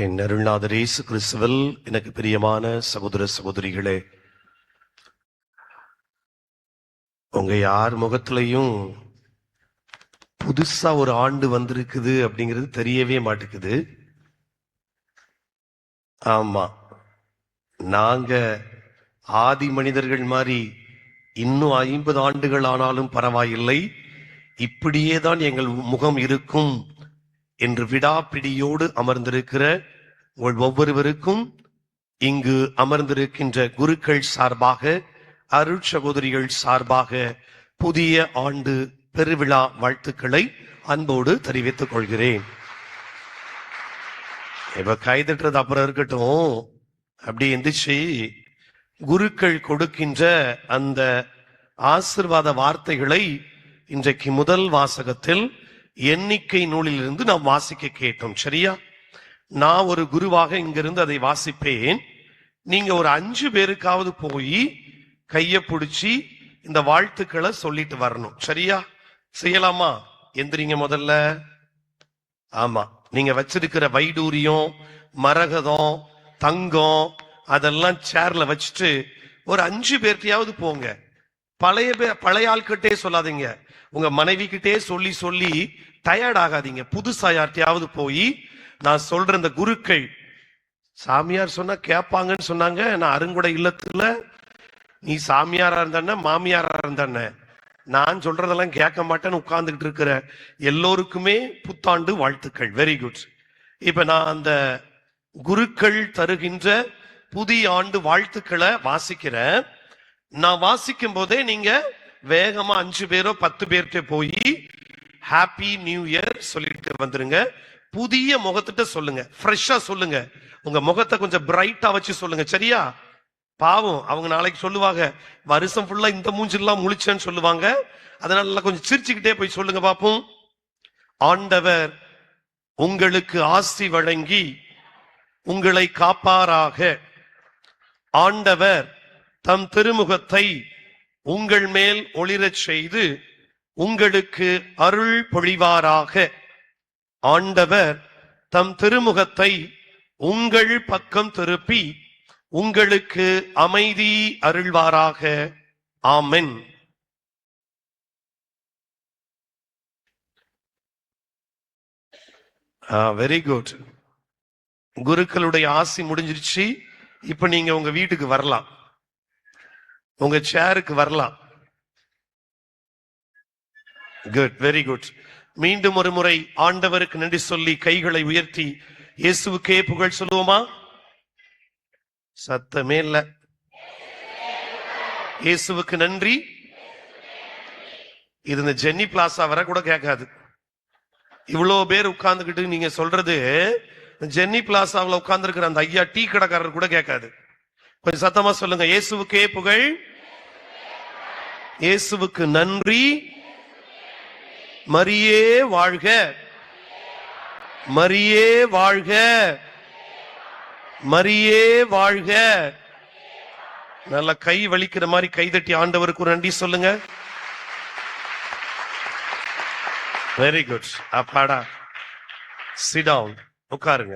என் அருள்நாதர் இயேசு கிறிஸ்துவில் எனக்கு பிரியமான சகோதர சகோதரிகளே, உங்க யார் முகத்திலையும் புதுசா ஒரு ஆண்டு வந்திருக்குது அப்படிங்கிறது தெரியவே மாட்டேங்குது. ஆமா, நாங்க ஆதி மனிதர்கள் மாதிரி இன்னும் 50 ஆண்டுகள் ஆனாலும் பரவாயில்லை, இப்படியே தான் எங்கள் முகம் இருக்கும் என்று விடாப்பிடியோடு அமர்ந்திருக்கிற உங்கள் ஒவ்வொருவருக்கும் இங்கு அமர்ந்திருக்கின்ற குருக்கள் சார்பாக, அருள் சகோதரிகள் சார்பாக புதிய ஆண்டு பெருவிழா வாழ்த்துக்களை அன்போடு தெரிவித்துக் கொள்கிறேன். இப்ப கைதட்டுறது அப்புறம் இருக்கட்டும், அப்படி எந்திரிச்சு குருக்கள் கொடுக்கின்ற அந்த ஆசீர்வாத வார்த்தைகளை இன்றைக்கு முதல் வாசகத்தில் எண்ணிக்கை நூலிலிருந்து நாம் வாசிக்க கேட்டோம். சரியா? நான் ஒரு குருவாக இங்கிருந்து அதை வாசிப்பேன். நீங்க ஒரு 5 பேருக்காவது போய் கைய பிடிச்சி இந்த வாழ்த்துக்களை சொல்லிட்டு வரணும். சரியா? செய்யலாமா? எந்திரிங்க முதல்ல. ஆமா, நீங்க வச்சிருக்கிற வைடூரியம், மரகதம், தங்கம் அதெல்லாம் சேர்ல வச்சுட்டு ஒரு 5 பேர்கிட்டயாவது போங்க. பழைய ஆள்கிட்டே சொல்லாதீங்க, உங்க மனைவி கிட்டே சொல்லி சொல்லி டயர்ட் ஆகாதீங்க. புதுசா யார்கிட்டயாவது போய், நான் சொல்ற இந்த குருக்கள் சாமியார் சொன்னா கேட்பாங்கன்னு சொன்னாங்க, நான் அருங்குடை இல்லத்துல நீ சாமியாரா இருந்தானே மாமியாரா இருந்தானே, நான் சொல்றதெல்லாம் கேட்க மாட்டேன்னு உட்கார்ந்துகிட்டு இருக்கிற எல்லோருக்குமே புத்தாண்டு வாழ்த்துக்கள். Very good. இப்ப நான் அந்த குருக்கள் தருகின்ற புதிய ஆண்டு வாழ்த்துக்களை வாசிக்கிறேன். நான் வாசிக்கும் போதே நீங்க வேகமா 5 பேரோ 10 பேர்கிட்ட போய் ஹாப்பி நியூ இயர் சொல்லிட்டு வந்துருங்க. புதிய முகத்திட்ட சொல்லுங்க, ஃப்ரெஷ்ஷா சொல்லுங்க. உங்க முகத்தை கொஞ்சம் பிரைட்டா வச்சு சொல்லுங்க. சரியா? பாவம், அவங்க நாளைக்கு சொல்லுவாங்க, வருஷம் ஃபுல்லா இந்த மூஞ்சிலாம் முழிச்சேன்னு சொல்லுவாங்க. அதனால கொஞ்சம் சிரிச்சுக்கிட்டே போய் சொல்லுங்க பாப்போம். ஆண்டவர் உங்களுக்கு ஆசி வழங்கி உங்களை காப்பாராக. ஆண்டவர் தம் திருமுகத்தை உங்கள் மேல் ஒளிரச் செய்து உங்களுக்கு அருள் பொழிவாராக. ஆண்டவர் தம் திருமுகத்தை உங்கள் பக்கம் திருப்பி உங்களுக்கு அமைதி அருள்வாராக. ஆமென். Very good. குருக்களுடைய ஆசி முடிஞ்சிருச்சு. இப்ப நீங்க உங்க வீட்டுக்கு வரலாம், உங்க சேருக்கு வரலாம். Good, very good. மீண்டும் ஒரு முறை ஆண்டவருக்கு நன்றி சொல்லி கைகளை உயர்த்தி இயேசுவுக்கே புகழ் சொல்லுவோமா? சத்தமே இல்ல. இயேசுவுக்கு நன்றி. இது இந்த ஜென்னி பிளாசா வர கூட கேட்காது. இவ்வளவு பேர் உட்கார்ந்துகிட்டு நீங்க சொல்றது ஜென்னி பிளாசாவில் உட்கார்ந்து இருக்கிற அந்த ஐயா டீ கடைக்காரர் கூட கேட்காது. கொஞ்சம் சத்தமா சொல்லுங்க, இயேசுவுக்கே புகழ், இயேசுவுக்கு நன்றி, மரியே வாழ்க, மரியே வாழ்க, மரியே வாழ்க. நல்ல கை வலிக்கிற மாதிரி கைதட்டி ஆண்டவருக்கு ஒரு நன்றி சொல்லுங்க. Very good. அப்பாடா, சிட் டவுன், உட்காருங்க.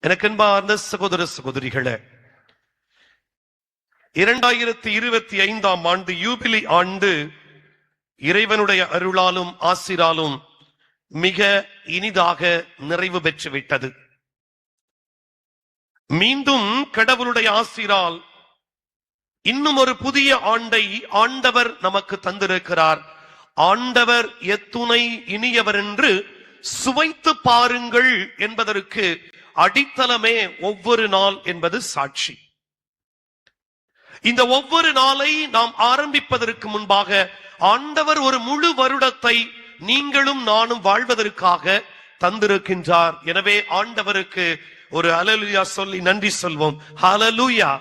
எனக்கு அன்பார்ந்த சகோதர சகோதரிகளே, 2025ஆம் ஆண்டு யூபிலி ஆண்டு இறைவனுடைய அருளாலும் ஆசிராலும் மிக இனிதாக நிறைவு பெற்று விட்டது. மீண்டும் கடவுளுடைய ஆசிரால் இன்னும் ஒரு புதிய ஆண்டை ஆண்டவர் நமக்கு தந்திருக்கிறார். ஆண்டவர் எத்துணை இனியவர் என்று சுவைத்து பாருங்கள் என்பதற்கு அடித்தளமே ஒவ்வொரு நாள் என்பது சாட்சி. இந்த ஒவ்வொரு நாளை நாம் ஆரம்பிப்பதற்கு முன்பாக ஆண்டவர் ஒரு முழு வருடத்தை நீங்களும் நானும் வாழ்வதற்காக தந்திருக்கின்றார். எனவே ஆண்டவருக்கு ஒரு ஹல்லேலூயா சொல்லி நன்றி சொல்வோம். ஹல்லேலூயா,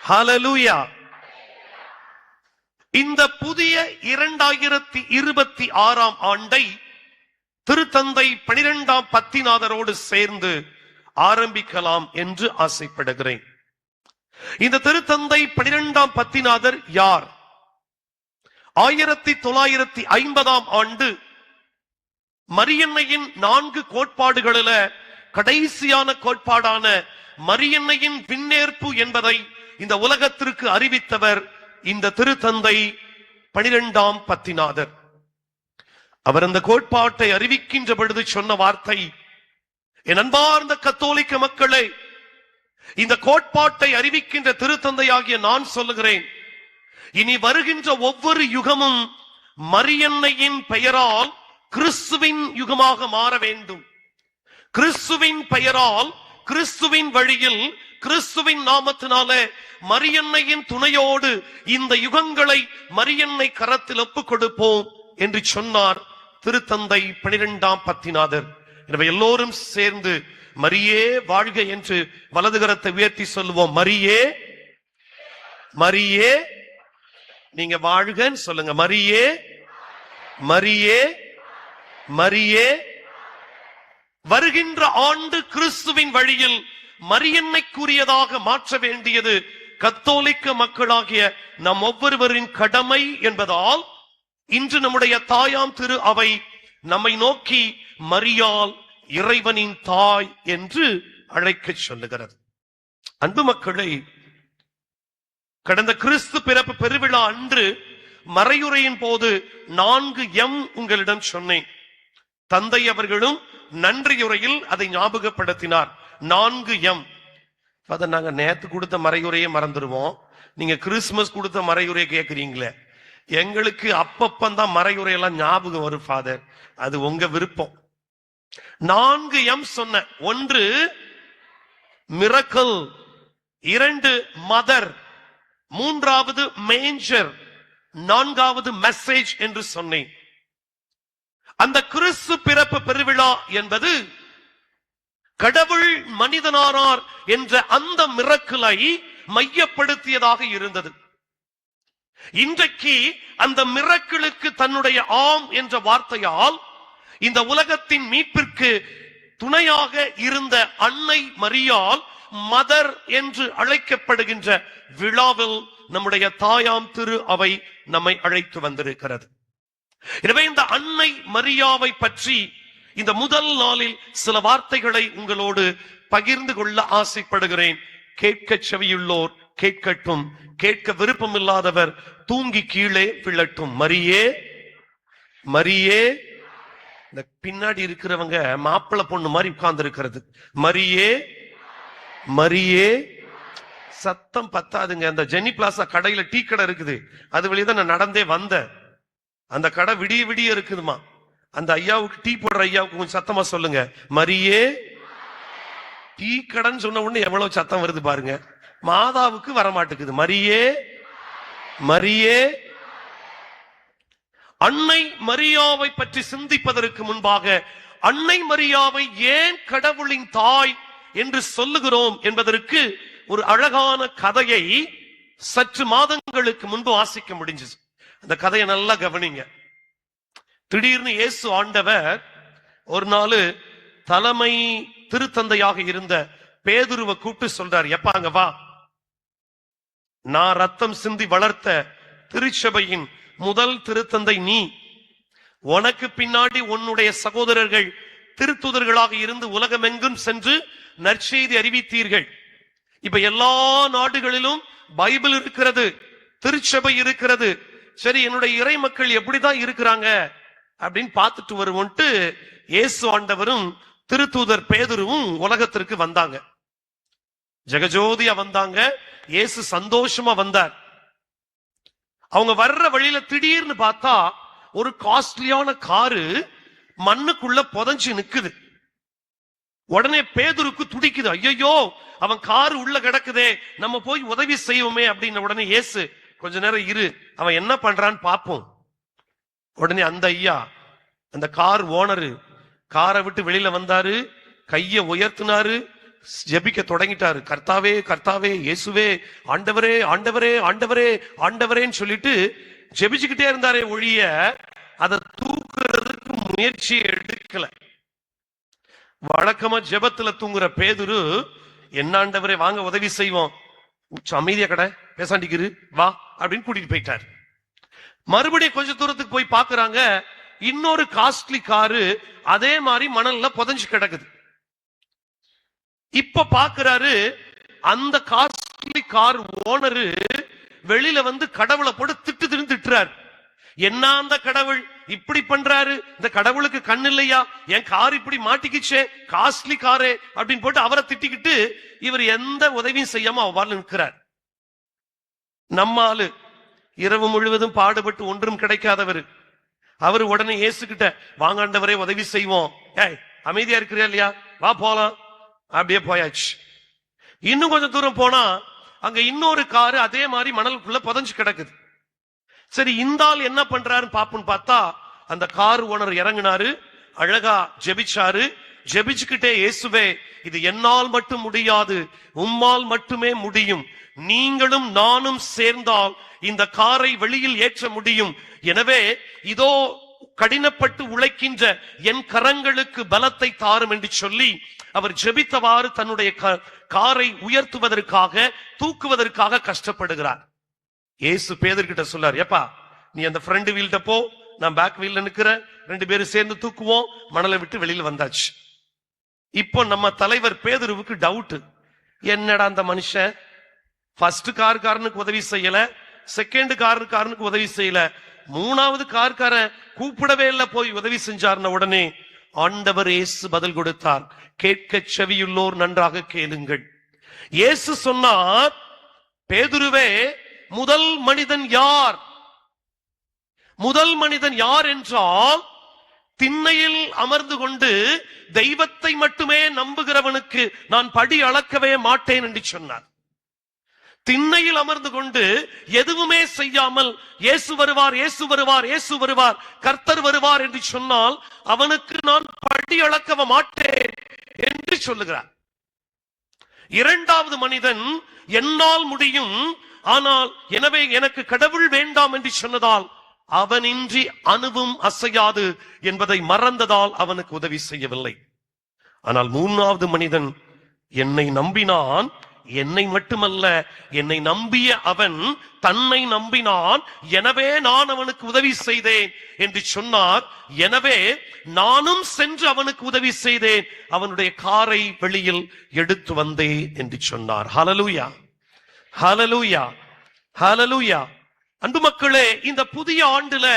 ஹல்லேலூயா. இந்த புதிய 2026ஆம் ஆண்டை திருத்தந்தை 12ஆம் பத்திநாதரோடு சேர்ந்து ஆரம்பிக்கலாம் என்று ஆசைப்படுகிறேன். இந்த திருத்தந்தை 12ஆம் பத்திநாதர் யார்? 1950ஆம் ஆண்டு மரியன்னையின் 4 கோட்பாடுகளில கடைசியான கோட்பாடான மரியன்னையின் விண்ணேற்பு என்பதை இந்த உலகத்திற்கு அறிவித்தவர் இந்த திருத்தந்தை 12ஆம் பத்திநாதர். அவர் அந்த கோட்பாட்டை அறிவிக்கின்ற பொழுது சொன்ன வார்த்தை, என் அன்பார்ந்த கத்தோலிக்க மக்களே, இந்த கோட்பாட்டை அறிவிக்கின்ற திருத்தந்தையாகிய நான் சொல்லுகிறேன், இனி வருகின்ற ஒவ்வொரு யுகமும் மரியன்னையின் பெயரால் கிறிஸ்துவின் யுகமாக மாற வேண்டும். கிறிஸ்துவின் பெயரால், கிறிஸ்துவின் வழியில், கிறிஸ்துவின் நாமத்தினாலே மரியன்னையின் துணையோடு இந்த யுகங்களை மரியன்னை கரத்தில் ஒப்புக் கொடுப்போம் என்று சொன்னார் திருத்தந்தை 12ஆம் பத்திநாதர். எனவே எல்லோரும் சேர்ந்து மரியே வாழ்க என்று வலது கரத்தை உயர்த்தி சொல்லுவோம். மரியே, மரியே, நீங்க வாழ்கன்னு சொல்லுங்க. மரியே, மரியே, மரியே. வருகின்ற ஆண்டு கிறிஸ்துவின் வழியில் மரியன்னைக்குரியதாக மாற்ற வேண்டியது கத்தோலிக்க மக்களாகிய நம் ஒவ்வொருவரின் கடமை என்பதால் இன்று நம்முடைய தாயாம் திரு அவை நம்மை நோக்கி மரியாள் இறைவனின் தாய் என்று அழைக்க சொல்லுகிறது. அன்பு மக்களை, கடந்த கிறிஸ்து பிறப்பு பெருவிழா அன்று மறையுரையின் போது 4M உங்களிடம் சொன்னேன். தந்தை அவர்களும் நன்றியுரையில் அதை ஞாபகப்படுத்தினார். 4M. அதை நாங்க நேத்து கொடுத்த மறையுரையை மறந்துடுவோம். நீங்க கிறிஸ்துமஸ் கொடுத்த மறையுரையை கேட்கிறீங்களே, எங்களுக்கு அப்பப்பந்தான் மறையுரையெல்லாம் ஞாபகம் வரும் ஃபாதர். அது உங்க விருப்பம். 4M சொன்ன. 1 மிரக்கல், 2 மதர், 3வது மேஞ்சர், 4வது மெசேஜ் என்று சொன்னேன். அந்த கிறிஸ்து பிறப்பு பெருவிழா என்பது கடவுள் மனிதனானார் என்ற அந்த மிரக்கலை மையப்படுத்தியதாக இருந்தது. இன்றைக்கு அந்த மிரக்கலுக்கு தன்னுடைய ஆம் என்ற வார்த்தையால் இந்த உலகத்தின் மீட்பிற்கு துணையாக இருந்த அன்னை மரியாள் மதர் என்று அழைக்கப்படுகின்ற விழாவில் நம்முடைய தாயாம் திரு அவை நம்மை அழைத்து வந்திருக்கிறது. எனவே இந்த அன்னை மரியாவை பற்றி இந்த முதல் நாளில் சில வார்த்தைகளை உங்களோடு பகிர்ந்து கொள்ள ஆசைப்படுகிறேன். கேட்க செவியுள்ளோர் கேட்கட்டும், கேட்க விருப்பம் இல்லாதவர் தூங்கி கீழே விழட்டும். மரியே, மரியே. இந்த பின்னாடி இருக்கிறவங்க மாப்பிள்ளை பொண்ணு மாதிரி உட்கார்ந்து இருக்கிறது. மரியே, மரியே. சத்தம் பத்தாதுங்க. அந்த ஜெனி பிளாசா கடையில டீ கடை இருக்குது, அது வழிதான் நான் நடந்தே வந்தேன். அந்த கடை விடிய விடிய இருக்குதுமா. அந்த ஐயாவுக்கு, டீ போடுற ஐயாவுக்கு கொஞ்சம் சத்தமா சொல்லுங்க. மரியே. டீ கடைன்னு சொன்ன உடனே எவ்வளவு சத்தம் வருது பாருங்க. மாதாவுக்கு வரமாட்டுக்குது. மரியே, மரியே. அன்னை மரியாவை பற்றி சிந்திப்பதற்கு முன்பாக அன்னை மரியாவை ஏன் கடவுளின் தாய் என்று சொல்லுகிறோம் என்பதற்கு ஒரு அழகான கதையை சற்று மாதங்களுக்கு முன்பு வாசிக்க முடிஞ்சது. அந்த கதையை நல்லா கவனிங்க. திடீர்னு இயேசு ஆண்டவர் ஒரு நாள் தலைமை திருத்தந்தையாக இருந்த பேதுருவை கூப்பிட்டு சொல்றார், எப்பாங்க வா, நான் ரத்தம் சிந்தி வளர்த்த திருச்சபையின் முதல் திருத்தந்தை நீ. உனக்கு பின்னாடி உன்னுடைய சகோதரர்கள் திருத்துதர்களாக இருந்து உலகமெங்கும் சென்று நற்செய்தி அறிவித்தீர்கள். இப்ப எல்லா நாடுகளிலும் பைபிள் இருக்கிறது, திருச்சபை இருக்கிறது. சரி, என்னுடைய இறை மக்கள் எப்படிதான் இருக்கிறாங்க அப்படின்னு பார்த்துட்டு வருவோன்ட்டு இயேசு ஆண்டவரும் திருத்தூதர் பேதுருவும் உலகத்திற்கு வந்தாங்க. ஜெகஜோதியா வந்தாங்க. இயேசு சந்தோஷமா வந்தார். அவங்க வர்ற வழியில திடீர்னு பார்த்தா ஒரு காஸ்ட்லியான காரு மண்ணுக்குள்ள புதைஞ்சு நிக்குது. உடனே பேதுருக்கு துடிக்குது. ஐயோ, அவன் காரு உள்ள கிடக்குதே, நம்ம போய் உதவி செய்வோமே அப்படின்னு. உடனே இயேசு, கொஞ்ச நேரம் இரு, அவன் என்ன பண்றான்னு பாப்போம். உடனே அந்த ஐயா, அந்த கார் ஓனரு காரை விட்டு வெளியில வந்தாரு, கைய உயர்த்தினாரு, ஜெபிக்க தொடங்கிட்டாரு. கர்த்தாவே, கர்த்தாவே, இயேசுவே, ஆண்டவரே, ஆண்டவரே, ஆண்டவரே, ஆண்டவரேன்னு சொல்லிட்டு ஜெபிச்சுக்கிட்டே இருந்தாரே ஒழிய அதை தூக்குறதுக்கு முயற்சி எடுக்கல. வழக்கமா ஜெபத்துல தூங்குற பேதுரு, என்ன ஆண்டவரே வாங்க உதவி செய்வோம், அமைதியா கடை பேசாண்டிக்கிரு வா அப்படின்னு கூட்டிட்டு போயிட்டார். மறுபடியும் கொஞ்ச தூரத்துக்கு போய் பாக்குறாங்க, இன்னொரு காஸ்ட்லி காரு அதே மாதிரி மணல்ல புதைஞ்சு கிடக்குது. இப்ப பாக்குறாரு, அந்த காஸ்ட்லி கார் ஓனரு வெளியில வந்து கடவுளை போட்டு திட்டுறாரு. என்ன அந்த கடவுள் இப்படி பண்றாரு? இந்த கடவுளுக்கு கண் இல்லையா? என் கார் இப்படி மாட்டிக்கிச்சே, காஸ்ட்லி காரே அப்படின்னு போட்டு அவரை திட்டிக்கிட்டு இவர் எந்த உதவியும் செய்யாம அவ்வாறு நிற்கிறார். நம்ம ஆளு இரவு முழுவதும் பாடுபட்டு ஒன்றும் கிடைக்காதவர். அவரு உடனே இயேசுகிட்ட, வாங்காண்டவரே உதவி செய்வோம். ஏய் அமைதியா இருக்கிறியா இல்லையா, வா போலாம். அப்படியே போயாச்சு. இன்னும் கொஞ்சம் தூரம் போனா அங்க இன்னொரு காரு அதே மாதிரி மணலுக்குள்ள புதைஞ்சு கிடக்குது. சரி, இந்த ஆள் என்ன பண்றாருன்னு பாப்புன்னு பார்த்தா, அந்த கார் ஓனர் இறங்கினாரு, அழகா ஜெபிச்சாரு. ஜெபிச்சுக்கிட்டே, இயேசுவே இது என்னால் மட்டும் முடியாது, உம்மால் மட்டுமே முடியும். நீங்களும் நானும் சேர்ந்தால் இந்த காரை வெளியில் ஏற்ற முடியும். எனவே இதோ கடினப்பட்டு உழைக்கின்ற என் கரங்களுக்கு பலத்தை தாரும் என்று சொல்லி அவர் ஜெபித்தவாறு தன்னுடைய காரை உயர்த்துவதற்காக, தூக்குவதற்காக கஷ்டப்படுகிறார். இயேசு பேதுருகிட்ட சொல்லார், ஏப்பா நீ அந்த ஃப்ரண்ட் வீல்ட்ட போ, நான் பேக் வீல்ல நிக்கிறேன், 2 பேரும் சேர்ந்து தூக்குவோம். மணலை விட்டு வெளியில வந்தாச்சு. இப்போ நம்ம தலைவர் பேதுருவுக்கு டவுட், என்னடா அந்த மனுஷன் ஃபர்ஸ்ட் காருக்காரனுக்கு உதவி செய்யல, செகண்ட் காருக்காரனுக்கு உதவி செய்யல, 3வது காருக்காரன் கூப்பிடவே இல்லை, போய் உதவி செஞ்சார்ன உடனே ஆண்டவர் இயேசு பதில் கொடுத்தார், கேட்க செவியுள்ளோர் நன்றாக கேளுங்கள். இயேசு சொன்னார், பேதுருவே முதல் மனிதன் யார்? முதல் மனிதன் யார் என்றால், திண்ணையில் அமர்ந்து கொண்டு தெய்வத்தை மட்டுமே நம்புகிறவனுக்கு நான் படி அளக்கவே மாட்டேன் என்று சொன்னார். திண்ணையில் அமர்ந்து கொண்டு எதுவுமே செய்யாமல் இயேசு வருவார், இயேசு வருவார், இயேசு வருவார், கர்த்தர் வருவார் என்று சொன்னால் அவனுக்கு நான் படி அளக்க மாட்டேன் என்று சொல்லுகிறார். 2வது மனிதன் என்னால் முடியும், ஆனால் எனவே எனக்கு கடவுள் வேண்டாம் என்று சொன்னதால் அவனின்றி அணுவும் அசையாது என்பதை மறந்ததால் அவனுக்கு உதவி செய்யவில்லை. ஆனால் 3வது மனிதன் என்னை நம்பினான், என்னை மட்டுமல்ல என்னை நம்பிய அவன் தன்னை நம்பினான், எனவே நான் அவனுக்கு உதவி செய்தேன் என்று சொன்னார். எனவே நானும் சென்று அவனுக்கு உதவி செய்தேன், அவனுடைய காரை வெளியில் எடுத்து வந்தேன் என்று சொன்னார். ஹல்லேலூயா, ஹல்லேலூயா, ஹல்லேலூயா. அன்பு மக்களே, இந்த புதிய ஆண்டுல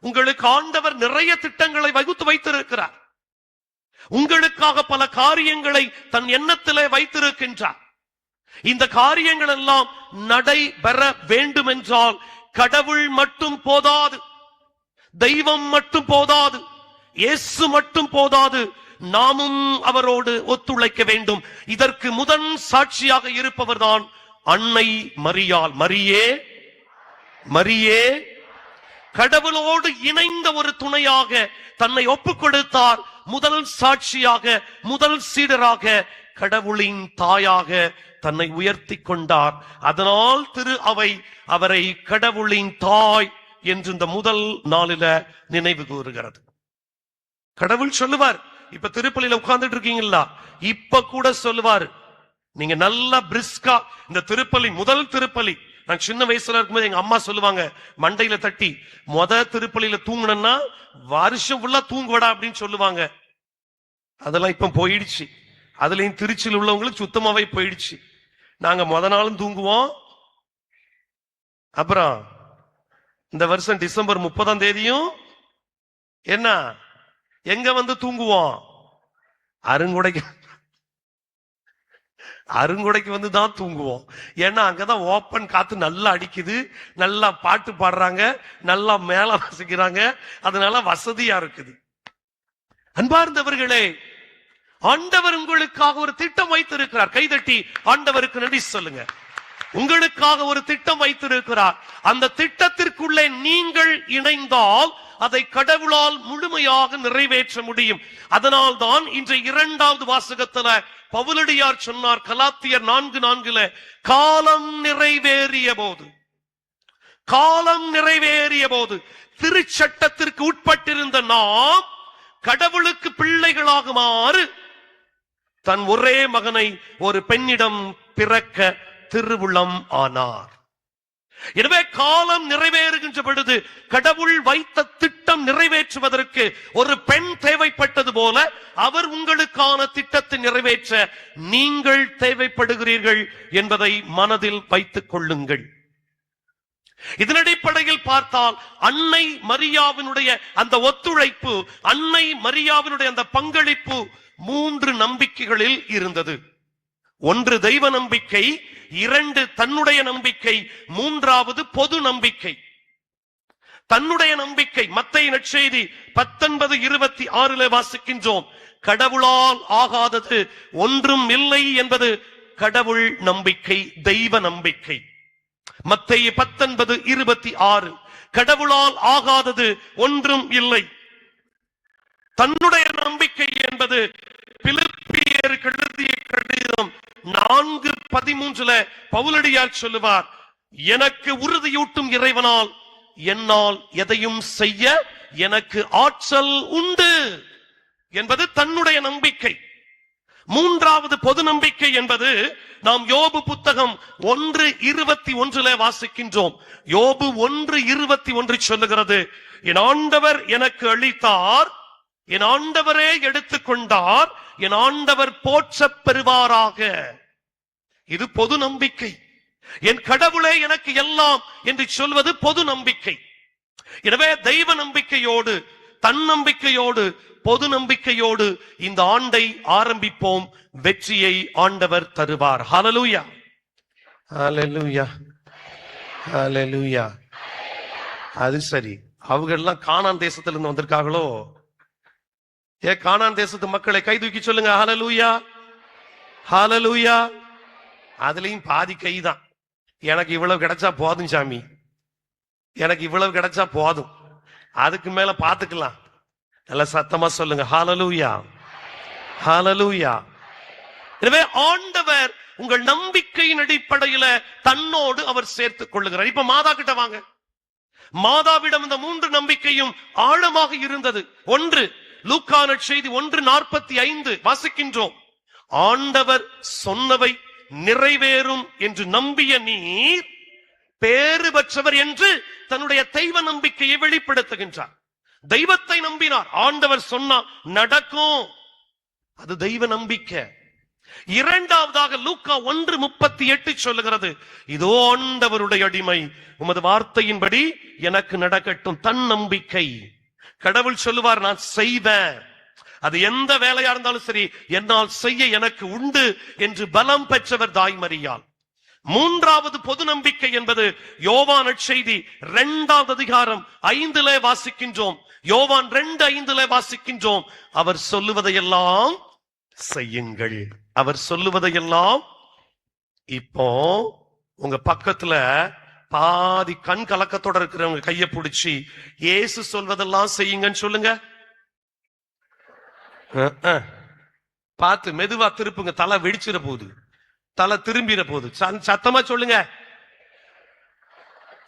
உங்களுக்கு ஆண்டவர் நிறைய திட்டங்களை வகுத்து வைத்திருக்கிறார். உங்களுக்காக பல காரியங்களை தன் எண்ணத்திலே வைத்திருக்கின்றார். இந்த காரியங்கள் எல்லாம் நடைபெற வேண்டும் என்றால் கடவுள் மட்டும் போதாது, தெய்வம் மட்டும் போதாது, இயேசு மட்டும் போதாது, நாமும் அவரோடு ஒத்துழைக்க வேண்டும். இதற்கு முதன் சாட்சியாக இருப்பவர்தான் அன்னை மரியாள். மரியே, மரியே கடவுளோடு இணைந்த ஒரு துணையாக தன்னை ஒப்புக் கொடுத்தார். முதல் சாட்சியாக, முதல் சீடராக, கடவுளின் தாயாக தன்னை உயர்த்தி கொண்டார். அதனால் திரு அவை அவரை கடவுளின் தாய் என்று இந்த முதல் நாளில நினைவு கூறுகிறது. கடவுள் சொல்லுவார், இப்ப திருப்பலியில உட்கார்ந்துட்டு இருக்கீங்களா, இப்ப கூட சொல்லுவார், நீங்க நல்லா பிரிஸ்கா இந்த திருப்பலி, முதல் திருப்பலி, நான் சின்ன வயசுல இருக்கும்போது எங்க அம்மா சொல்லுவாங்க, மண்டையில தட்டி, திருப்பலியில தூங்குனா வருஷம் ஃபுல்லா தூங்குவடா அப்படின்னு சொல்லுவாங்க. அதெல்லாம் இப்ப போயிடுச்சு. அதுலயும் திருச்சியில் உள்ளவங்களுக்கு சுத்தமாவே போயிடுச்சு. நாங்க நாளும் தூங்குவோம். அப்புறம் இந்த வருஷம் டிசம்பர் 30ஆம் தேதியும் என்ன எங்க வந்து தூங்குவோம்? அருங்குடைக்கு வந்து தான் தூங்குவோம். ஏன்னா அங்கதான் ஓப்பன் காத்து நல்லா அடிக்குது, நல்லா பாட்டு பாடுறாங்க, நல்லா மேல வாசிக்கிறாங்க, அதனால வசதியா இருக்குது. அன்பார்ந்தவர்களே, ஆண்டவர் உங்களுக்காக ஒரு திட்டம் வைத்திருக்கிறார். கைதட்டி ஆண்டவருக்கு நன்றி சொல்லுங்க. உங்களுக்காக ஒரு திட்டம் வைத்திருக்கிறார். அந்த திட்டத்திற்குள்ளே நீங்கள் இணைந்தால் அதை கடவுளால் முழுமையாக நிறைவேற்ற முடியும். அதனால் தான் இன்றைய 2வது வாசகத்துல பவுலடியார் சொன்னார், கலாத்தியர் 4:4, காலம் நிறைவேறிய போது, காலம் நிறைவேறிய போது திருச்சட்டத்திற்கு உட்பட்டிருந்த நாம் கடவுளுக்கு பிள்ளைகளாகுமாறு தன் ஒரே மகனை ஒரு பெண்ணிடம் பிறக்க திருவுளம் ஆனார். எனவே காலம் நிறைவேறுகின்ற பொழுது கடவுள் வைத்த திட்டம் நிறைவேற்றுவதற்கு ஒரு பெண் தேவைப்பட்டது போல அவர் உங்களுக்கான திட்டத்தை நிறைவேற்ற நீங்கள் தேவைப்படுகிறீர்கள் என்பதை மனதில் வைத்துக் கொள்ளுங்கள். இதன் அடிப்படையில் பார்த்தால் அன்னை மரியாவினுடைய அந்த ஒத்துழைப்பு, அன்னை மரியாவினுடைய அந்த பங்களிப்பு 3 நம்பிக்கைகளில் இருந்தது. 1 தெய்வ நம்பிக்கை, 2 தன்னுடைய நம்பிக்கை, 3வது பொது நம்பிக்கை. தன்னுடைய நம்பிக்கை மத்தேயு நற்செய்தி 19:26 வாசிக்கின்றோம். கடவுளால் ஆகாதது ஒன்றும் இல்லை என்பது கடவுள் நம்பிக்கை, தெய்வ நம்பிக்கை. மத்தேயு 19:26 கடவுளால் ஆகாதது ஒன்றும் இல்லை. தன்னுடைய நம்பிக்கை என்பது பிலிப்பியருக்கு எழுதிய கடிதம் 4:13 பவுலடியார் சொல்லுவார், எனக்கு உறுதியூட்டும் இறைவனால் என்னால் எதையும் செய்ய எனக்கு ஆற்றல் உண்டு என்பது தன்னுடைய நம்பிக்கை. 3வது பொது நம்பிக்கை என்பது நாம் யோபு புத்தகம் 1:21 வாசிக்கின்றோம். யோபு 1:21 சொல்லுகிறது, என் ஆண்டவர் எனக்கு அளித்தார், என் ஆண்டவரே எடுத்துக்கொண்டார், என் ஆண்டவர் போற்றப் பெறுவாராக. இது பொது நம்பிக்கை. என் கடவுளே எனக்கு எல்லாம் என்று சொல்வது பொது நம்பிக்கை. எனவே தெய்வ நம்பிக்கையோடு, தன்னம்பிக்கையோடு, பொது நம்பிக்கையோடு இந்த ஆண்டை ஆரம்பிப்போம். வெற்றியை ஆண்டவர் தருவார். ஹல்லேலூயா, ஹல்லேலூயா, ஹல்லேலூயா. அது சரி, அவங்க எல்லாம் கானான் தேசத்திலிருந்து வந்திருக்காங்களோ? கானான் தேசத்து மக்களை கை தூக்கி சொல்லுங்க. ஹல்லேலூயா, ஹல்லேலூயா. அதுலயும் பாதி கைதான். எனக்கு இவ்வளவு கிடைச்சா போதும் சாமி, எனக்கு இவ்வளவு கிடைச்சா போதும், அதுக்கு மேல பாத்துக்கலாம். நல்ல சத்தமா சொல்லுங்க. ஹல்லேலூயா, ஹல்லேலூயா. எனவே ஆண்டவர் உங்கள் நம்பிக்கையின் அடிப்படையில தன்னோடு அவர் சேர்த்துக் கொள்ளுகிறார். இப்ப மாதா கிட்ட வாங்க. மாதாவிடம் இந்த 3 நம்பிக்கையும் ஆழமாக இருந்தது. 1 லூக்கா நற்செய்தி 1:45 வாசிக்கின்றோம். ஆண்டவர் சொன்னவை நிறைவேறும் என்று நம்பிய நீர் பேறு பெற்றவர் என்று தன்னுடைய தெய்வ நம்பிக்கையை வெளிப்படுத்துகின்றார். தெய்வத்தை நம்பினார். ஆண்டவர் சொன்னா நடக்கும், அது தெய்வ நம்பிக்கை. 2வதாக லூக்கா 1:38 சொல்லுகிறது, இதோ ஆண்டவருடைய அடிமை, உமது வார்த்தையின்படி எனக்கு நடக்கட்டும். தன் நம்பிக்கை. கடவுள் சொல்லுவார், நான் செய்வேன், அது எந்த வேலையா இருந்தாலும் சரி என்னால் செய்ய எனக்கு உண்டு என்று பலம் பெற்றவர் தாய் மரியாள். 3வது பொது நம்பிக்கை என்பது யோவான் நற்செய்தி 2வது அதிகாரம் 5 வாசிக்கின்றோம். யோவான் 2:5 வாசிக்கின்றோம், அவர் சொல்லுவதையெல்லாம் செய்யுங்கள், அவர் சொல்லுவதையெல்லாம். இப்போ உங்க பக்கத்துல பாதி கண் கலக்கத்தோட இருக்கிறவங்க கையை பிடிச்சி இயேசு சொல்வதெல்லாம் செய்யுங்கன்னு சொல்லுங்க. பார்த்து மெதுவா திருப்புங்க, தலை வெடிச்சிட போகுது, தலை திரும்பிட போகுது. சத்தமா சொல்லுங்க.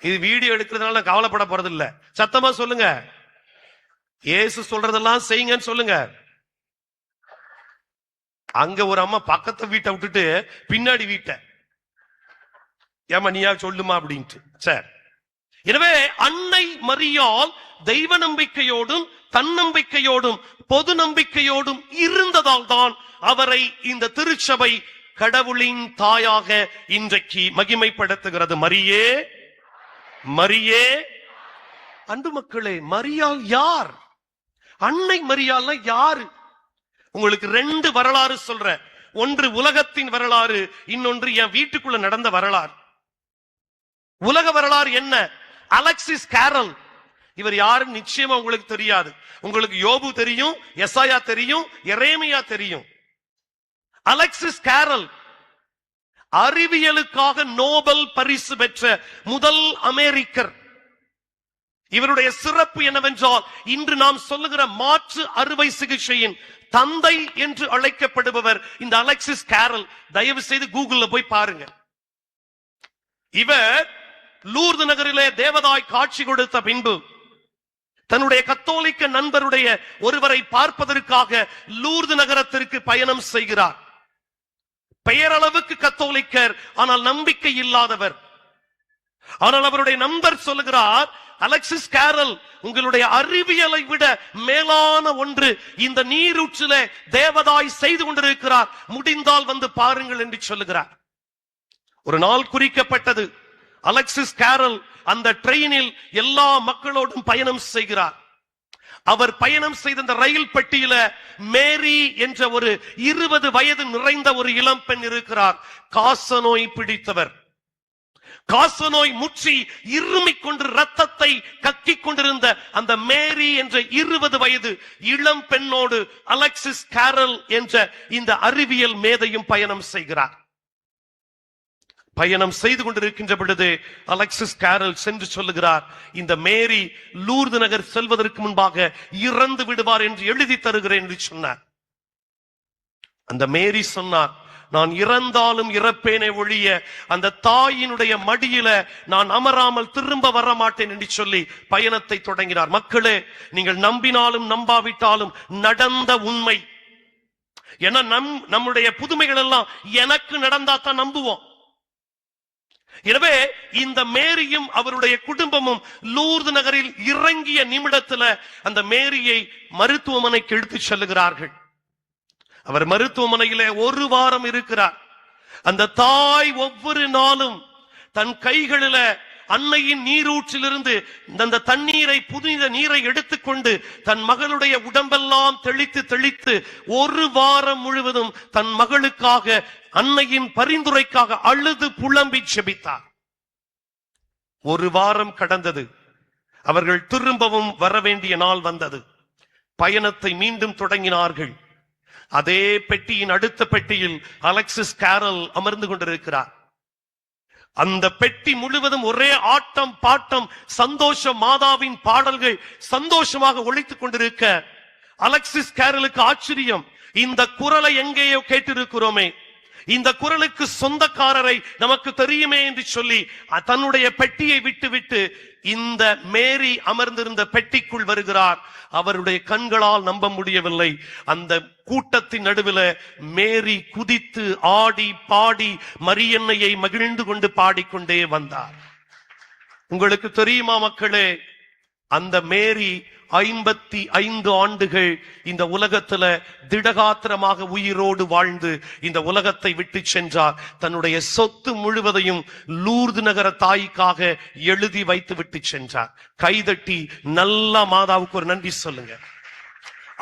இது வீடியோ எடுக்கிறதுனால நான் கவலைப்பட போறது இல்ல. சத்தமா சொல்லுங்க, இயேசு சொல்றதெல்லாம் செய்யுங்கன்னு சொல்லுங்க. அங்க ஒரு அம்மா பக்கத்து வீட்டை விட்டுட்டு பின்னாடி வீட்டை, ஏமா நீயா சொல்லுமா அப்படின்ட்டு. சரி, எனவே அன்னை மரியாள் தெய்வ நம்பிக்கையோடும் தன்னம்பிக்கையோடும் பொது நம்பிக்கையோடும் இருந்ததால் தான் அவரை இந்த திருச்சபை கடவுளின் தாயாக இன்றைக்கு மகிமைப்படுத்துகிறது. மரியே, மரியே. அன்பு மக்களே, மரியாள் யார்? அன்னை மரியாள்னா யாரு? உங்களுக்கு 2 வரலாறு சொல்றேன். ஒன்று உலகத்தின் வரலாறு, இன்னொன்று என் வீட்டுக்குள்ள நடந்த வரலாறு. உலக வரலாறு என்ன? Alexis Carrel. இவர் யாருன்னு நிச்சயமா உங்களுக்கு தெரியாது. உங்களுக்கு யோபு தெரியும், எசாயா தெரியும், எரேமியா தெரியும். அலெக்சிஸ் கேரல் அறிவியலுக்காக நோபல் பரிசு பெற்ற முதல் அமெரிக்கர். இவருடைய சிறப்பு என்னவென்றால், இன்று நாம் சொல்லுகிற மாற்று அறுவை சிகிச்சையின் தந்தை என்று அழைக்கப்படுபவர் இந்த அலெக்சிஸ் கேரல். தயவு செய்து கூகுள்ல போய் பாருங்க. இவர் லூர்து நகரிலே தேவதாய் காட்சி கொடுத்த பின்பு தன்னுடைய கத்தோலிக்க நண்பருடைய ஒருவரை பார்ப்பதற்காக லூர்து நகரத்திற்கு பயணம் செய்கிறார். பெயரளவுக்கு கத்தோலிக்கர், ஆனால் நம்பிக்கை இல்லாதவர். ஆனால் அவருடைய நண்பர் சொல்லுகிறார், அலெக்சிஸ் கேரல், உங்களுடைய அறிவியலை விட மேலான ஒன்று இந்த நீரூற்றில தேவதாய் செய்து கொண்டிருக்கிறார், முடிந்தால் வந்து பாருங்கள் என்று சொல்லுகிறார். ஒரு நாள் குறிக்கப்பட்டது. அலெக்சிஸ் கேரல் அந்த ட்ரெயினில் எல்லா மக்களோடும் பயணம் செய்கிறார். அவர் பயணம் செய்த அந்த ரயில் பெட்டியில மேரி என்ற ஒரு 20 வயது நிறைந்த ஒரு இளம் பெண் இருக்கிறார். காசநோய் பிடித்தவர். காசநோய் முற்றி இருமிக் கொண்டு ரத்தத்தை கக்கிக் கொண்டிருந்த அந்த மேரி என்ற 20 வயது இளம் பெண்ணோடு அலெக்சிஸ் கேரல் என்ற இந்த அறிவியல் மேதையும் பயணம் செய்கிறார். பயணம் செய்து கொண்டிருக்கின்ற பொழுது அலெக்சிஸ் கேரல் சென்று சொல்லுகிறார், இந்த மேரி லூர்து நகர் செல்வதற்கு முன்பாக இறந்து விடுவார் என்று எழுதி தருகிறேன் என்று சொன்னார். அந்த மேரி சொன்னார், நான் இறந்தாலும் இறப்பேனே ஒழிய அந்த தாயினுடைய மடியில நான் அமராமல் திரும்ப வர மாட்டேன் என்று சொல்லி பயணத்தை தொடங்கினார். மக்களே, நீங்கள் நம்பினாலும் நம்பாவிட்டாலும் நடந்த உண்மை. ஏன்னா நம்முடைய புதுமைகள் எல்லாம் எனக்கு நடந்தாதான் நம்புவோம். எனவே இந்த மேரியும் அவருடைய குடும்பமும் லூர்து நகரில் இறங்கிய நிமிடத்துல அந்த மேரியை மருத்துவமனைக்கு எடுத்து செல்லுகிறார்கள். அவர் மருத்துவமனையிலே 1 வாரம் இருக்கிறார். அந்த தாய் ஒவ்வொரு நாளும் தன் கைகளில அன்னையின் நீரூற்றிலிருந்து அந்த தண்ணீரை, புனித நீரை எடுத்துக்கொண்டு தன் மகளுடைய உடம்பெல்லாம் தெளித்து தெளித்து 1 வாரம் முழுவதும் தன் மகளுக்காக, அன்னையின் பரிந்துரைக்காக அழுது புலம்பி செபித்தார். 1 வாரம் கடந்தது. அவர்கள் திரும்பவும் வர வேண்டிய நாள் வந்தது. பயணத்தை மீண்டும் தொடங்கினார்கள். அதே பெட்டியின் அடுத்த பெட்டியில் அலெக்சிஸ் கேரல் அமர்ந்து கொண்டிருக்கிறார். அந்த பெட்டி முழுவதும் ஒரே ஆட்டம் பாட்டம், சந்தோஷம், மாதாவின் பாடல்கள் சந்தோஷமாக ஒலித்துக் கொண்டிருக்க அலெக்சிஸ் கேரலுக்கு ஆச்சரியம். இந்த குரலை எங்கேயோ கேட்டிருக்கிறோமே, இந்த குரலுக்கு சொந்தக்காரரை நமக்கு தெரியுமே என்று சொல்லி தன்னுடைய பெட்டியை விட்டு இந்த மேரி அமர்ந்திருந்த பெட்டிக்குள் வருகிறார். அவருடைய கண்களால் நம்ப முடியவில்லை. அந்த கூட்டத்தின் நடுவில் மேரி குதித்து ஆடி பாடி மரியன்னையை மகிழ்ந்து கொண்டு பாடிக்கொண்டே வந்தார். உங்களுக்கு தெரியுமா மக்களே, அந்த மேரி 55 ஆண்டுகள் இந்த உலகத்துல திடகாத்திரமாக உயிரோடு வாழ்ந்து இந்த உலகத்தை விட்டு சென்றார். தன்னுடைய சொத்து முழுவதையும் லூர்து நகர தாய்க்காக எழுதி வைத்து விட்டு சென்றார். கைதட்டி நல்ல மாதாவுக்கு ஒரு நன்றி சொல்லுங்க.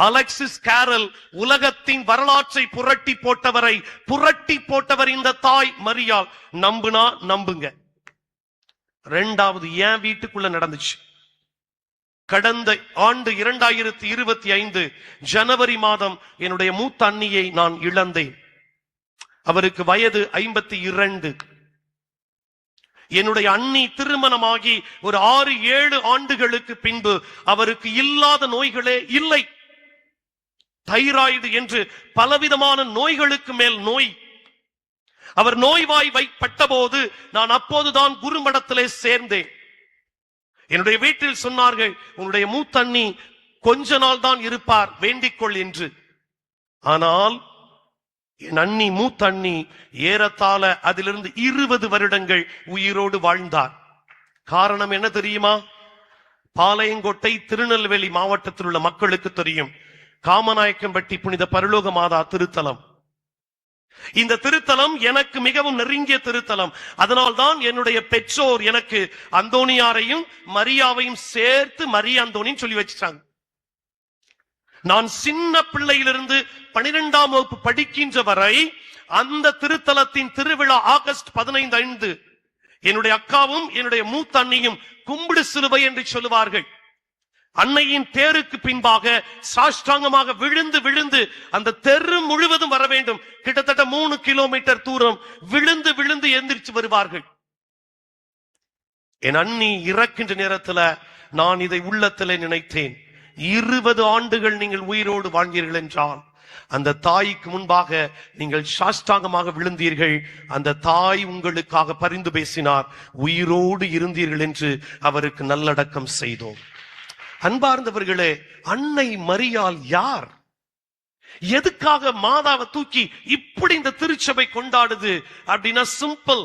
அலெக்சிஸ் கேரல் உலகத்தின் வரலாற்றை புரட்டி போட்டவர் இந்த தாய் மரியாள். நம்புனா நம்புங்க. 2வது என் வீட்டுக்குள்ள நடந்துச்சு. கடந்த ஆண்டு 2025 ஜனவரி மாதம் என்னுடைய மூத்த அண்ணியை நான் இழந்தேன். அவருக்கு வயது 52. என்னுடைய அண்ணி திருமணமாகி ஒரு 6-7 ஆண்டுகளுக்கு பின்பு அவருக்கு இல்லாத நோய்களே இல்லை. தைராய்டு என்று பலவிதமான நோய்களுக்கு மேல் நோய். அவர் நோய்வாய்ப்பட்ட போது நான் அப்போதுதான் குருமடத்திலே சேர்ந்தேன். என்னுடைய வீட்டில் சொன்னார்கள், உன்னுடைய மூத்த அண்ணி கொஞ்ச நாள் தான் இருப்பார், வேண்டிக்கொள் என்று. ஆனால் என் அண்ணி, மூத்த அண்ணி ஏறத்தாழ அதிலிருந்து 20 வருடங்கள் உயிரோடு வாழ்ந்தார். காரணம் என்ன தெரியுமா? பாளையங்கோட்டை, திருநெல்வேலி மாவட்டத்தில் உள்ள மக்களுக்கு தெரியும். காமநாயக்கம்பட்டி புனித பரலோக மாதா திருத்தலம். இந்த திருத்தலம் எனக்கு மிகவும் நெருங்கிய திருத்தலம். அதனால்தான் என்னுடைய பெற்றோர் எனக்கு அந்தோனியாரையும் மரியாவையும் சேர்த்து மரியா அந்தோனின்னு சொல்லி வச்சிட்டாங்க. நான் சின்ன பிள்ளையிலிருந்து 12ஆம் வகுப்பு படிக்கின்ற வரை அந்த திருத்தலத்தின் திருவிழா ஆகஸ்ட் 15 அன்று என்னுடைய அக்காவும் என்னுடைய மூத்த அண்ணியும் கும்பிடு சிலுவை என்று சொல்லுவார்கள். அன்னையின் தேருக்கு பின்பாக சாஷ்டாங்கமாக விழுந்து அந்த தெரு முழுவதும் வர வேண்டும். கிட்டத்தட்ட 3 கிலோமீட்டர் தூரம் விழுந்து எந்திரிச்சு வருவார்கள். என் அண்ணி இறக்கின்ற நேரத்துல நான் இதை உள்ளத்திலே நினைத்தேன். 20 ஆண்டுகள் நீங்கள் உயிரோடு வாழ்ந்தீர்கள் என்றால் அந்த தாய்க்கு முன்பாக நீங்கள் சாஷ்டாங்கமாக விழுந்தீர்கள். அந்த தாய் உங்களுக்காக பரிந்து பேசினார். உயிரோடு இருந்தீர்கள் என்று அவருக்கு நல்லடக்கம் செய்தோம். அன்பார்ந்தவர்களே, அன்னை மரியாள் யார்? எதுக்காக மாதாவை தூக்கி இப்படி இந்த திருச்சபை கொண்டாடுது அப்படின்னா சிம்பிள்.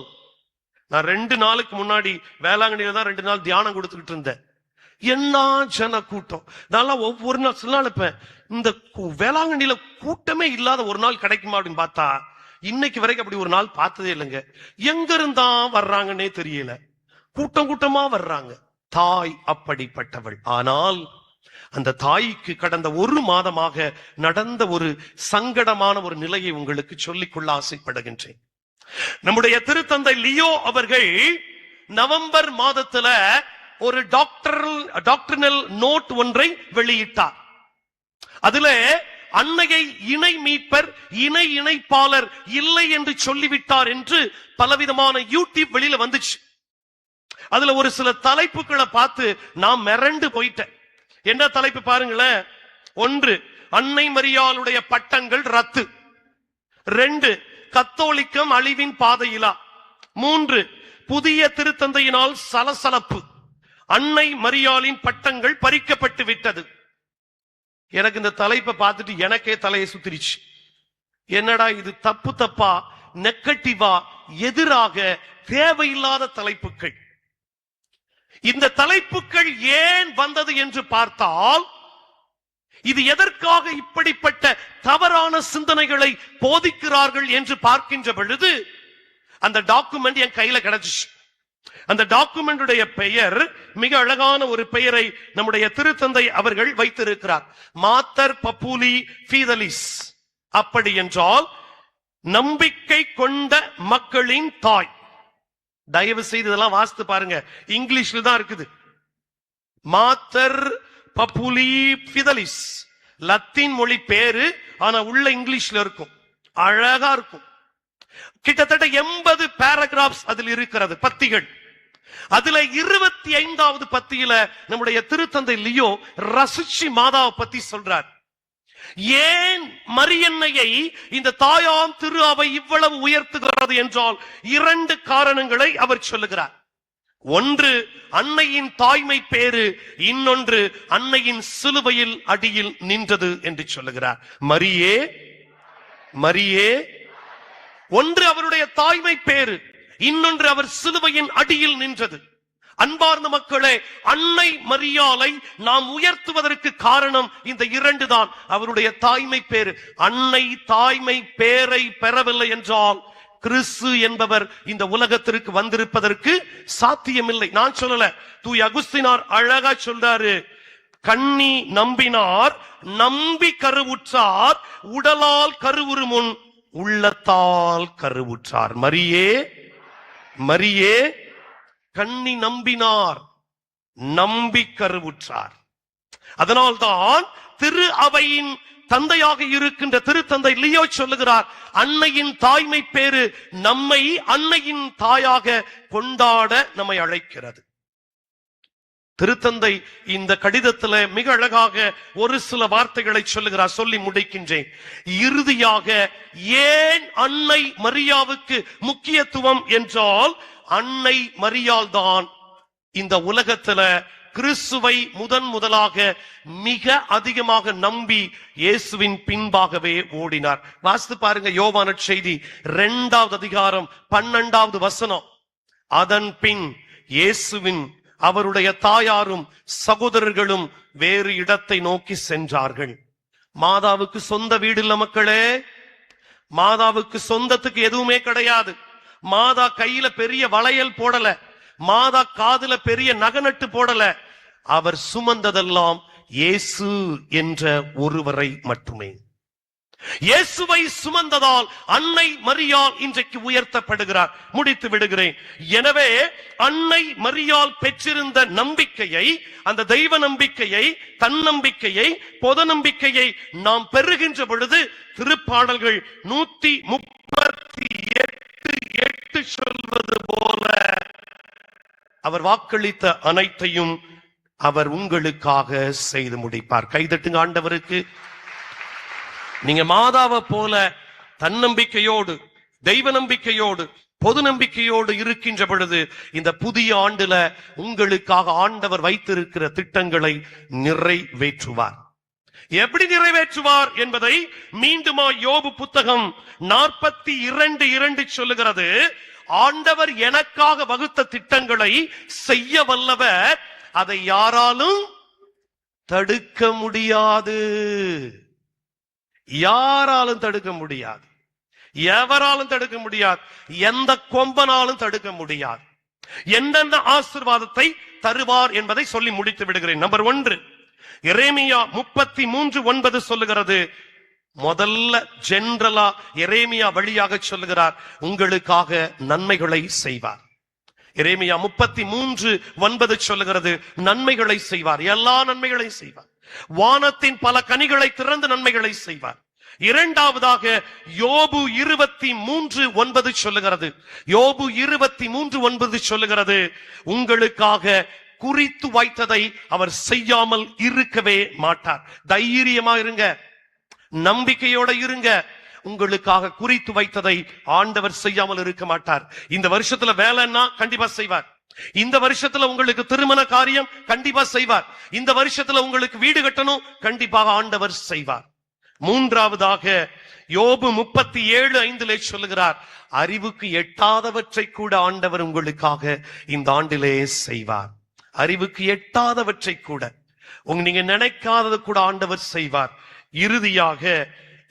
நான் 2 நாளுக்கு முன்னாடி வேளாங்கண்ணியில தான் 2 நாள் தியானம் கொடுத்துக்கிட்டு இருந்தேன். என்ன ஜன கூட்டம்! நான் ஒவ்வொரு நாள் சில நாள் இருப்பேன், இந்த வேளாங்கண்ணியில கூட்டமே இல்லாத ஒரு நாள் கிடைக்குமா அப்படின்னு பார்த்தா இன்னைக்கு வரைக்கும் அப்படி ஒரு நாள் பார்த்ததே இல்லைங்க. எங்க இருந்தா வர்றாங்கன்னே தெரியல, கூட்டம் கூட்டமா வர்றாங்க. தாய் அப்படிப்பட்டவள். ஆனால் அந்த தாய்க்கு கடந்த 1 மாதமாக நடந்த ஒரு சங்கடமான ஒரு நிலையை உங்களுக்கு சொல்லிக்கொள்ள ஆசைப்படுகின்றேன். நம்முடைய திருத்தந்தை லியோ அவர்கள் நவம்பர் மாதத்துல ஒரு டாக்டரினல் நோட் ஒன்றை வெளியிட்டார். அதுல அன்னையை இணை மீட்பர், இணை இணைப்பாளர் இல்லை என்று சொல்லிவிட்டார் என்று பலவிதமான யூடியூப் வெளியில வந்துச்சு. அதுல ஒரு சில தலைப்புகளை பார்த்து நான் மிரண்டு போயிட்டேன். என்ன தலைப்பு பாருங்களேன். 1, அன்னை மரியாளுடைய பட்டங்கள் ரத்து. 2, கத்தோலிக்கம் அழிவின் பாதையிலா. 3, புதிய திருத்தந்தையினால் சலசலப்பு, அன்னை மரியாளின் பட்டங்கள் பறிக்கப்பட்டு விட்டது. எனக்கு இந்த தலைப்பை பார்த்துட்டு எனக்கே தலையை சுத்திரிச்சு. என்னடா இது, தப்பு தப்பா, நெகட்டிவா, எதிராக தேவையில்லாத தலைப்புகள். இந்த தலைப்புகள் ஏன் வந்தது என்று பார்த்தால், இது எதற்காக இப்படிப்பட்ட தவறான சிந்தனைகளை போதிக்கிறார்கள் என்று பார்க்கின்ற பொழுது அந்த டாக்குமெண்ட் என் கையில கிடைச்சிச்சு. அந்த டாக்குமெண்டுடைய பெயர் மிக அழகான ஒரு பெயரை நம்முடைய திருத்தந்தை அவர்கள் வைத்திருக்கிறார். மாத்தர் பப்புலி ஃபீதலிஸ். அப்படி என்றால் நம்பிக்கை கொண்ட மக்களின் தாய். தயவு செய்து இதெல்லாம் வாசித்து பாருங்க, இங்கிலீஷ்ல தான் இருக்குது. மாத்தர் பப்புலி ஃபீதலிஸ் லத்தீன் மொழி பேரு, ஆனா உள்ள இங்கிலீஷ்ல இருக்கும், அழகா இருக்கும். கிட்டத்தட்ட 80 பேராகிராப்ஸ் அதில் இருக்கிறது, பத்திகள். அதுல 25வது பத்தியில நம்முடைய திருத்தந்தை லியோ ரசிச்சி மாதாவை பத்தி சொல்றார். ஏன் மரியன்னையை இந்த தாயாம் திரு அவை இவ்வளவு உயர்த்துகிறது என்றால் 2 காரணங்களை அவர் சொல்லுகிறார். 1, அன்னையின் தாய்மை பேரு, இன்னொன்று அன்னையின் சிலுவையில் அடியில் நின்றது என்று சொல்லுகிறார். மரியே மரியே, 1 அவருடைய தாய்மை பேரு, இன்னொன்று அவர் சிலுவையின் அடியில் நின்றது. அன்பார்ந்த மக்களே, அன்னை மரியாளை நாம் உயர்த்துவதற்கு காரணம் இந்த 2 தான். அவருடைய தாய்மை பேரு. அன்னை தாய்மை பேரை பெறவில்லை என்றால் கிறிஸ்து என்பவர் இந்த உலகத்திற்கு வந்திருப்பதற்கு சாத்தியமில்லை. நான் சொல்லல, தூய அகுஸ்தினார் அழகா சொல்றாரு, கண்ணி நம்பினார், நம்பி கருவுற்றார், உடலால் கருவுறு முன் உள்ளத்தால் கருவுற்றார். மரியே மரியே, கண்ணி நம்பினார், நம்பி கருவுற்றார். அதனால்தான் திரு அவையின் தந்தையாக இருக்கின்ற திருத்தந்தை லியோ சொல்லுகிறார், அன்னையின் தாய்மை பேரு நம்மை அன்னையின் தாயாக கொண்டாட நம்மை அழைக்கிறது. திருத்தந்தை இந்த கடிதத்துல மிக அழகாக ஒரு சில வார்த்தைகளை சொல்லுகிறார், சொல்லி முடிக்கின்றேன். இறுதியாக ஏன் அன்னை மரியாவுக்கு முக்கியத்துவம் என்றால், அன்னை மரியாள் தான் இந்த உலகத்துல கிறிஸ்துவை முதலாக மிக அதிகமாக நம்பி இயேசுவின் பின்பாகவே ஓடினார். வாசித்து பாருங்க, யோவான் நற்செய்தி 2வது அதிகாரம் 12வது வசனம். அதன் பின் இயேசுவின் அவருடைய தாயாரும் சகோதரர்களும் வேறு இடத்தை நோக்கி சென்றார்கள். மாதாவுக்கு சொந்த வீடு இல்ல மக்களே. மாதாவுக்கு சொந்தத்துக்கு எதுவுமே கிடையாது. மாதா கையில பெரிய வளையல் போடல, மாதா காதுல பெரிய நகநட்டு போடல. அவர் சுமந்ததெல்லாம் இயேசு என்ற ஒருவரை மட்டுமே. இயேசுவை சுமந்ததால் அன்னை மரியாள் இன்றைக்கு உயர்த்தப்படுகிறார். முடித்து விடுகிறேன். எனவே அன்னை மரியாள் பெற்றிருந்த நம்பிக்கையை, அந்த தெய்வ நம்பிக்கையை, தன்னம்பிக்கையை, பொது நம்பிக்கையை நாம் பெறுகின்ற பொழுது திருப்பாடல்கள் 138:8 சொல்வது போல, அவர் வாக்களித்த அனைத்தையும் அவர் உங்களுக்காக செய்து முடிப்பார். கைதட்டுங்க ஆண்டவருக்கு. நீங்க மாதாவை போல தன்னம்பிக்கையோடு, தெய்வ நம்பிக்கையோடு, பொது நம்பிக்கையோடு இருக்கின்ற பொழுது இந்த புதிய ஆண்டுல உங்களுக்காக ஆண்டவர் வைத்திருக்கிற திட்டங்களை நிறைவேற்றுவார். எப்படி நிறைவேற்றுவார் என்பதை மீண்டுமா யோபு புத்தகம் 42:2 சொல்லுகிறது. ஆண்டவர் எனக்காக வகுத்த திட்டங்களை செய்ய வல்லவர், அதை யாராலும் தடுக்க முடியாது. யாராலும் தடுக்க முடியாது, எவராலும் தடுக்க முடியாது, எந்த கொம்பனாலும் தடுக்க முடியாது. எந்தெந்த ஆசீர்வாதத்தை தருவார் என்பதை சொல்லி முடித்து விடுகிறேன். நம்பர் 1, எரேமியா 33:9 சொல்லுகிறது. முதல்ல ஜெனரலா எரேமியா வழியாக சொல்லுகிறார், உங்களுக்காக நன்மைகளை செய்வார். எரேமியா 33:9 சொல்லுகிறது, நன்மைகளை செய்வார், எல்லா நன்மைகளையும் செய்வார். வானத்தின் பல கனிகளை திறந்து நன்மைகளை செய்வார். இரண்டாவதாக யோபு 23:9 சொல்லுகிறது. யோபு 23:9 சொல்லுகிறது, உங்களுக்காக குறித்து வைத்ததை அவர் செய்யாமல் இருக்கவே மாட்டார். தைரியமா இருங்க, நம்பிக்கையோட இருங்க. உங்களுக்காக குறித்து வைத்ததை ஆண்டவர் செய்யாமல் இருக்க மாட்டார். இந்த வருஷத்துல வேலைன்னா கண்டிப்பா செய்வார். இந்த வருஷத்துல உங்களுக்கு திருமண காரியம் கண்டிப்பா செய்வார். இந்த வருஷத்துல உங்களுக்கு வீடு கட்டணும், கண்டிப்பாக ஆண்டவர் செய்வார். மூன்றாவதாக யோபு 37:5 சொல்லுகிறார், அறிவுக்கு எட்டாதவற்றை கூட ஆண்டவர் உங்களுக்காக இந்த ஆண்டிலே செய்வார். அறிவுக்கு எட்டாதவற்றை கூட, நீங்க நினைக்காதது கூட ஆண்டவர் செய்வார். இறுதியாக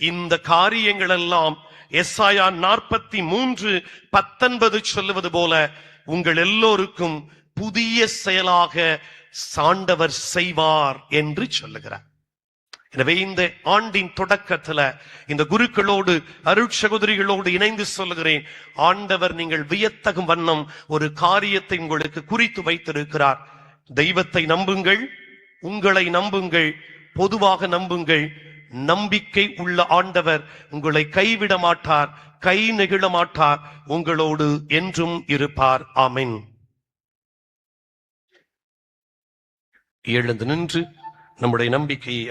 இந்த காரியங்கள் எல்லாம் எசாயா 43:19 சொல்லுவது போல உங்கள் எல்லோருக்கும் புதிய செயலாக ஆண்டவர் செய்வார் என்று சொல்லுகிறார். எனவே இந்த ஆண்டின் தொடக்கத்துல இந்த குருக்களோடு அருட்சகோதரிகளோடு இணைந்து சொல்லுகிறேன், ஆண்டவர் நீங்கள் வியத்தகும் வண்ணம் ஒரு காரியத்தை உங்களுக்கு குறித்து வைத்திருக்கிறார். தெய்வத்தை நம்புங்கள், உங்களை நம்புங்கள், பொதுவாக நம்புங்கள். நம்பிக்கை உள்ள ஆண்டவர் உங்களை கைவிட மாட்டார், கை நெகிழ மாட்டார், உங்களோடு என்றும் இருப்பார். ஆமென். எழுந்து நின்று நம்முடைய நம்பிக்கையை